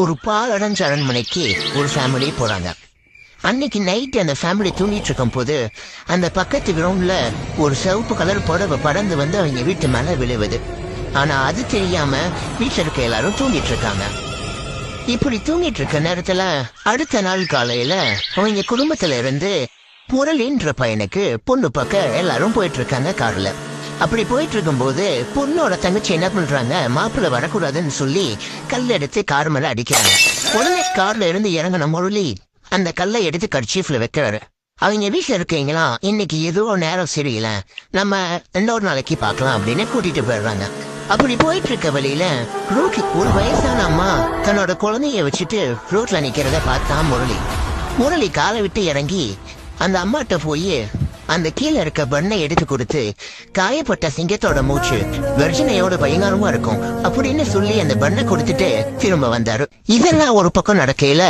ஒரு பாலடைஞ்ச அரண்மனைக்கு ஒரு ஃபேமிலி போறாங்க. அன்னைக்கு நைட் அந்த ஃபேமிலி தூங்கிட்டு இருக்கும் போது அந்த பக்கத்து கிரவுண்ட்ல ஒரு சிவப்பு கலர் புடவை பறந்து வந்து அவங்க வீட்டு மேல விழுவுது. ஆனா அது தெரியாம வீட்டுல இருக்க எல்லாரும் தூங்கிட்டு இருக்காங்க. இப்படி தூங்கிட்டு இருக்க நேரத்துல அடுத்த நாள் காலையில அவங்க குடும்பத்துல இருந்து முரளின்ற பையனுக்கு பொண்ணு பார்க்க எல்லாரும் போயிட்டு இருக்காங்க கார்ல. அப்படி போயிட்டு இருக்கும் போது பொண்ணோட தங்கச்சி என்ன பண்றாங்க, மாப்பிள்ள வரக்கூடாதுன்னு சொல்லி கல் எடுத்து கார் மேல அடிக்கிறாங்க. உடனே கார்ல இருந்து இறங்கின முரளி அந்த கல்லை எடுத்து கர்ச்சீஃப்ல வைக்கிறாரு. அவங்க வீட்டுல இருக்கீங்களா, இன்னைக்கு ஏதோ நேரம் சரியில்லை, நம்ம இன்னொரு நாளைக்கு பார்க்கலாம் அப்படின்னு கூட்டிட்டு போயிடுறாங்க. அப்படி போயிட்டு இருக்க வழியில ரோட்ல ஒரு வயசான அம்மா தன்னோட குழந்தைய வச்சுட்டு ரோட்ல நிக்கிறத பார்த்தா முரளி காலை விட்டு இறங்கி அந்த அம்மாட்ட போய் அந்த கீழே இருக்க பண்ணை எடுத்து கொடுத்து, காயப்பட்ட சிங்கத்தோட மூச்சு கர்ஜனையோட பயங்கரமா இருக்கும் அப்படின்னு சொல்லி அந்த பண்ணை கொடுத்துட்டு திரும்ப வந்தாரு. இதெல்லாம் ஒரு பக்கம் நடக்கையில